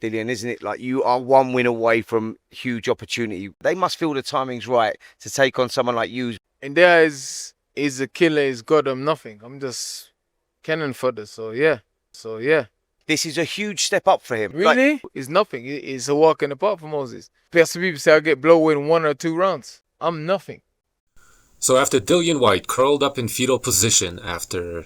Dillian, isn't it? Like, you are one win away from huge opportunity. They must feel the timing's right to take on someone like you. And there is a killer is God, I'm nothing. I'm just cannon fodder. So yeah. This is a huge step up for him. Really? It's nothing. It's a walk in the park for Moses. People say I get blown in 1 or 2 rounds. I'm nothing. So after Dillian Whyte curled up in fetal position after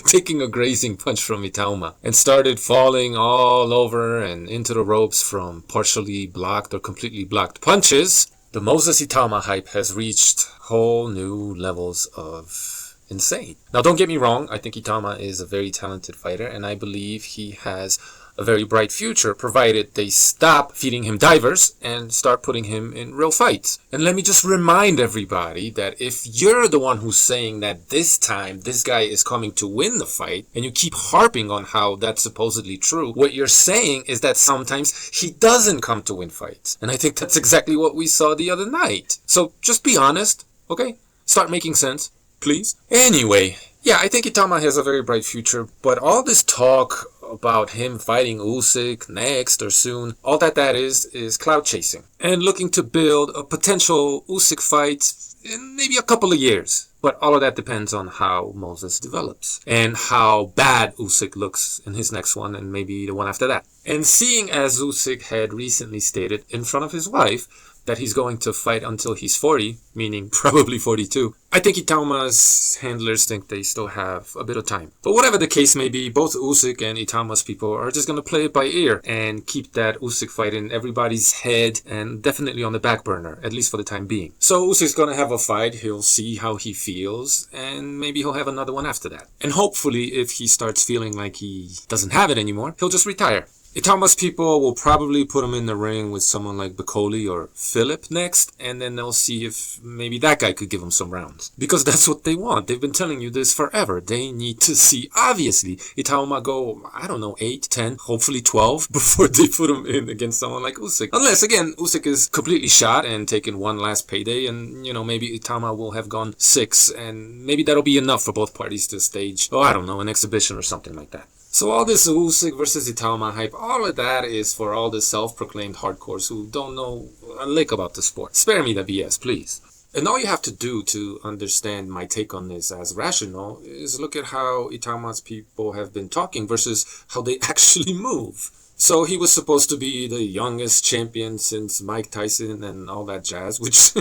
taking a grazing punch from Itauma and started falling all over and into the ropes from partially blocked or completely blocked punches, the Moses Itauma hype has reached whole new levels of insane. Now, don't get me wrong, I think Itauma is a very talented fighter, and I believe he has a very bright future, provided they stop feeding him divers and start putting him in real fights. And let me just remind everybody that if you're the one who's saying that this time this guy is coming to win the fight, and you keep harping on how that's supposedly true, what you're saying is that sometimes he doesn't come to win fights. And I think that's exactly what we saw the other night. So just be honest, okay? Start making sense, please. Anyway, yeah, I think Itauma has a very bright future, but all this talk about him fighting Usyk next or soon, all that is cloud chasing and looking to build a potential Usyk fight in maybe a couple of years. But all of that depends on how Moses develops and how bad Usyk looks in his next one and maybe the one after that. And seeing as Usyk had recently stated in front of his wife that he's going to fight until he's 40, meaning probably 42, I think Itauma's handlers think they still have a bit of time. But whatever the case may be, both Usyk and Itauma's people are just going to play it by ear and keep that Usyk fight in everybody's head and definitely on the back burner, at least for the time being. So Usyk's going to have a fight, he'll see how he feels, and maybe he'll have another one after that. And hopefully, if he starts feeling like he doesn't have it anymore, he'll just retire. Itauma's people will probably put him in the ring with someone like Bakoli or Philip next, and then they'll see if maybe that guy could give him some rounds. Because that's what they want. They've been telling you this forever. They need to see, obviously, Itauma go, 8, 10, hopefully 12 before they put him in against someone like Usyk. Unless, again, Usyk is completely shot and taken one last payday, and, maybe Itauma will have gone 6, and maybe that'll be enough for both parties to stage, an exhibition or something like that. So all this Usyk versus Itauma hype, all of that is for all the self-proclaimed hardcores who don't know a lick about the sport. Spare me the BS, please. And all you have to do to understand my take on this as rational is look at how Itauma's people have been talking versus how they actually move. So he was supposed to be the youngest champion since Mike Tyson and all that jazz, which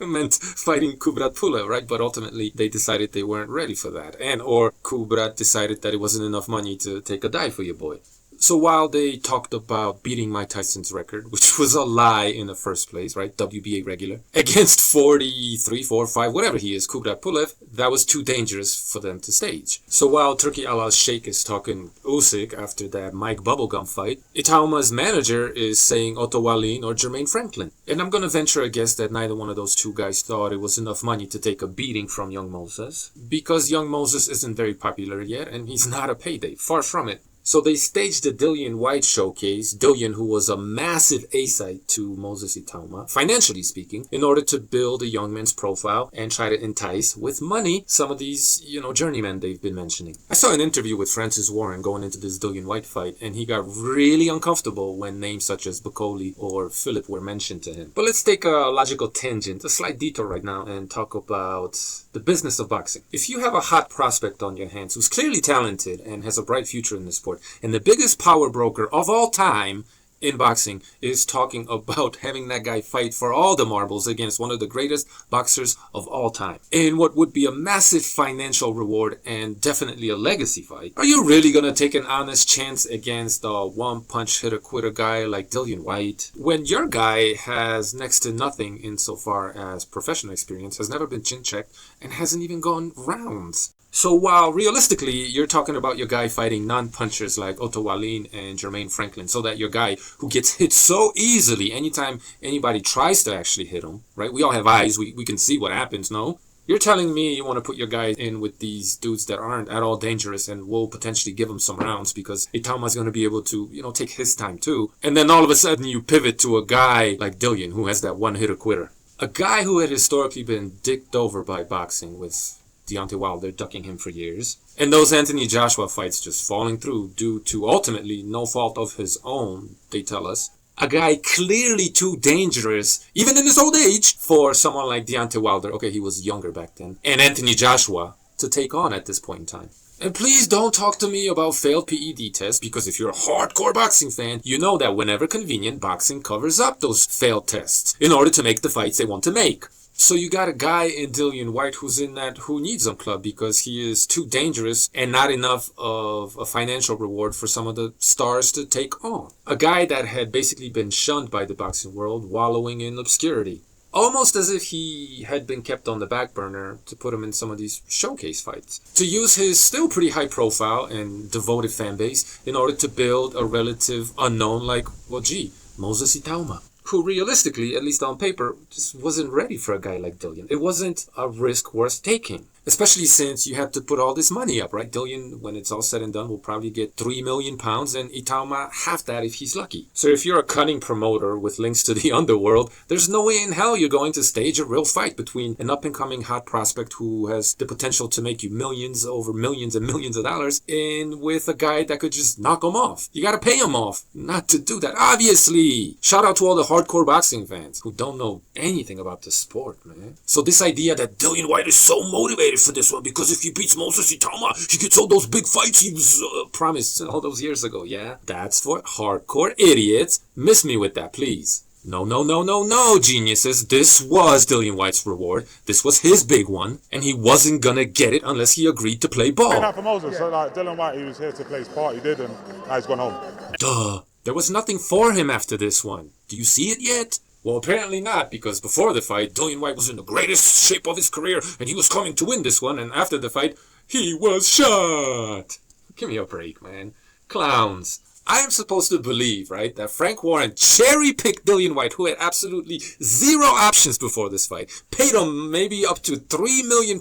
meant fighting Kubrat Pulev, right? But ultimately, they decided they weren't ready for that. Or Kubrat decided that it wasn't enough money to take a dive for your boy. So while they talked about beating Mike Tyson's record, which was a lie in the first place, right? WBA regular, against 43, 4, 5, whatever he is, Kubrat Pulev, that was too dangerous for them to stage. So while Turkey Allah's Sheikh is talking Usyk after that Mike Bubblegum fight, Itauma's manager is saying Otto Wallin or Jermaine Franklin. And I'm going to venture a guess that neither one of those two guys thought it was enough money to take a beating from young Moses, because young Moses isn't very popular yet and he's not a payday, far from it. So they staged the Dillian Whyte showcase, Dillian who was a massive A-side to Moses Itauma, financially speaking, in order to build a young man's profile and try to entice with money some of these, journeymen they've been mentioning. I saw an interview with Francis Warren going into this Dillian Whyte fight, and he got really uncomfortable when names such as Bakoli or Philip were mentioned to him. But let's take a logical tangent, a slight detour right now, and talk about the business of boxing. If you have a hot prospect on your hands who's clearly talented and has a bright future in the sport, and the biggest power broker of all time in boxing is talking about having that guy fight for all the marbles against one of the greatest boxers of all time in what would be a massive financial reward and definitely a legacy fight, are you really going to take an honest chance against a one-punch hitter-quitter guy like Dillian Whyte when your guy has next to nothing insofar as professional experience, has never been chin-checked, and hasn't even gone rounds? So while realistically you're talking about your guy fighting non-punchers like Otto Wallin and Jermaine Franklin, so that your guy who gets hit so easily anytime anybody tries to actually hit him, right? We all have eyes, we can see what happens, no? You're telling me you want to put your guy in with these dudes that aren't at all dangerous and will potentially give him some rounds because Itauma's going to be able to, take his time too. And then all of a sudden you pivot to a guy like Dillian who has that one-hitter quitter. A guy who had historically been dicked over by boxing with Deontay Wilder ducking him for years. And those Anthony Joshua fights just falling through due to ultimately no fault of his own, they tell us. A guy clearly too dangerous, even in his old age, for someone like Deontay Wilder, okay, he was younger back then, and Anthony Joshua to take on at this point in time. And please don't talk to me about failed PED tests, because if you're a hardcore boxing fan, you know that whenever convenient, boxing covers up those failed tests in order to make the fights they want to make. So you got a guy in Dillian Whyte who's in that who needs him club because he is too dangerous and not enough of a financial reward for some of the stars to take on. A guy that had basically been shunned by the boxing world, wallowing in obscurity. Almost as if he had been kept on the back burner to put him in some of these showcase fights. To use his still pretty high profile and devoted fan base in order to build a relative unknown like, well gee, Moses Itauma. Who realistically, at least on paper, just wasn't ready for a guy like Dillian. It wasn't a risk worth taking. Especially since you have to put all this money up, right? Dillian, when it's all said and done, will probably get £3 million and Itauma half that if he's lucky. So if you're a cunning promoter with links to the underworld, there's no way in hell you're going to stage a real fight between an up-and-coming hot prospect who has the potential to make you millions over millions and millions of dollars and with a guy that could just knock him off. You gotta pay him off not to do that, obviously. Shout out to all the hardcore boxing fans who don't know anything about the sport, man. So this idea that Dillian Whyte is so motivated for this one because if he beats Moses Itauma, he gets all those big fights he was promised all those years ago. Yeah, that's for hardcore idiots. Miss me with that, please. No, geniuses. This was Dillian Whyte's reward. This was his big one, and he wasn't gonna get it unless he agreed to play ball. Not for Moses. So like Dillian Whyte, he was here to play his part. He did, and now he's gone home. Duh. There was nothing for him after this one. Do you see it yet? Well, apparently not, because before the fight, Dillian Whyte was in the greatest shape of his career, and he was coming to win this one, and after the fight, he was shot. Give me a break, man. Clowns. I am supposed to believe, right, that Frank Warren cherry-picked Dillian Whyte, who had absolutely zero options before this fight, paid him maybe up to £3 million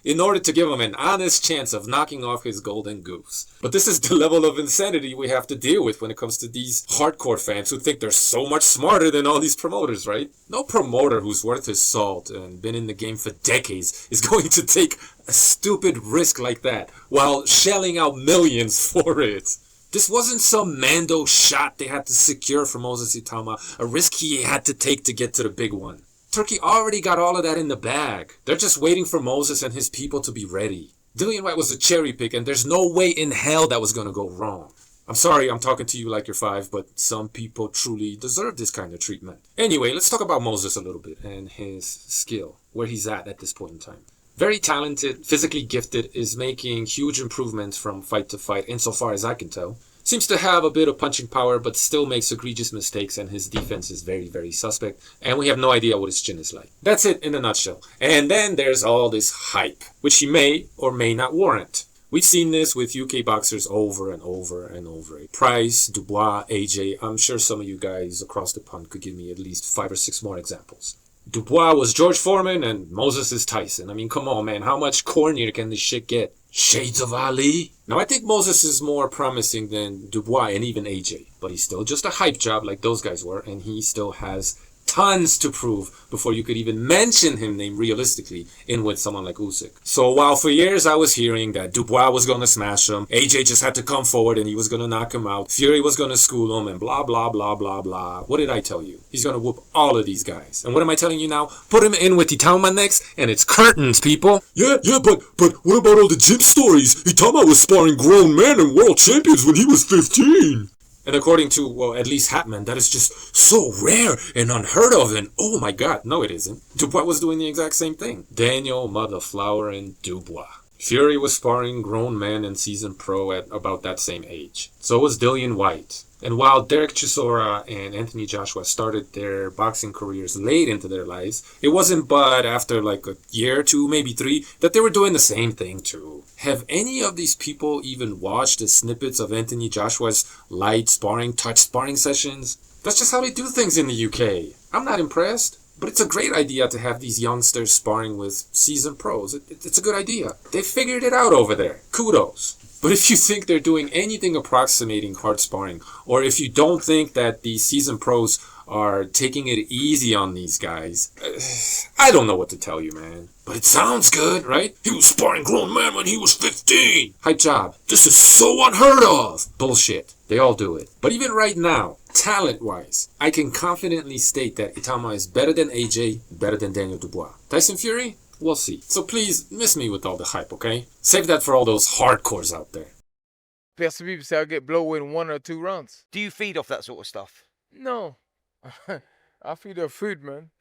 in order to give him an honest chance of knocking off his golden goose. But this is the level of insanity we have to deal with when it comes to these hardcore fans who think they're so much smarter than all these promoters, right? No promoter who's worth his salt and been in the game for decades is going to take a stupid risk like that while shelling out millions for it. This wasn't some Mando shot they had to secure for Moses Itauma, a risk he had to take to get to the big one. Turkey already got all of that in the bag. They're just waiting for Moses and his people to be ready. Dillian Whyte was a cherry pick, and there's no way in hell that was going to go wrong. I'm sorry I'm talking to you like you're 5, but some people truly deserve this kind of treatment. Anyway, let's talk about Moses a little bit and his skill, where he's at this point in time. Very talented, physically gifted, is making huge improvements from fight to fight, insofar as I can tell. Seems to have a bit of punching power, but still makes egregious mistakes, and his defense is very, very suspect, and we have no idea what his chin is like. That's it in a nutshell. And then there's all this hype, which he may or may not warrant. We've seen this with UK boxers over and over and over. Price, Dubois, AJ, I'm sure some of you guys across the pond could give me at least 5 or 6 more examples. Dubois was George Foreman and Moses is Tyson. I mean, come on, man. How much cornier can this shit get? Shades of Ali? Now, I think Moses is more promising than Dubois and even AJ. But he's still just a hype job like those guys were. And he still has tons to prove before you could even mention him name realistically in with someone like Usyk. So while for years I was hearing that Dubois was going to smash him, AJ just had to come forward and he was going to knock him out, Fury was going to school him and blah, blah, blah, blah, blah. What did I tell you? He's going to whoop all of these guys. And what am I telling you now? Put him in with Itauma next and it's curtains, people. Yeah, but what about all the gym stories? Itauma was sparring grown men and world champions when he was 15. And according to, well, at least Hatman, that is just so rare and unheard of and oh my god, no it isn't. Dubois was doing the exact same thing. Daniel, Motherflower, and Dubois. Fury was sparring grown men and seasoned pro at about that same age. So was Dillian Whyte. And while Derek Chisora and Anthony Joshua started their boxing careers late into their lives, it wasn't but after like a year, 2, maybe 3, that they were doing the same thing too. Have any of these people even watched the snippets of Anthony Joshua's light sparring, touch sparring sessions? That's just how they do things in the UK. I'm not impressed. But it's a great idea to have these youngsters sparring with seasoned pros. It's a good idea. They figured it out over there. Kudos. But if you think they're doing anything approximating hard sparring, or if you don't think that the seasoned pros are taking it easy on these guys, I don't know what to tell you, man. But it sounds good, right? He was sparring grown men when he was 15. Hype job. This is so unheard of. Bullshit. They all do it. But even right now, talent-wise, I can confidently state that Itauma is better than AJ, better than Daniel Dubois. Tyson Fury? We'll see. So please, miss me with all the hype, okay? Save that for all those hardcores out there. Some people say I get blown in 1 or 2 rounds. Do you feed off that sort of stuff? No. I feed her food, man.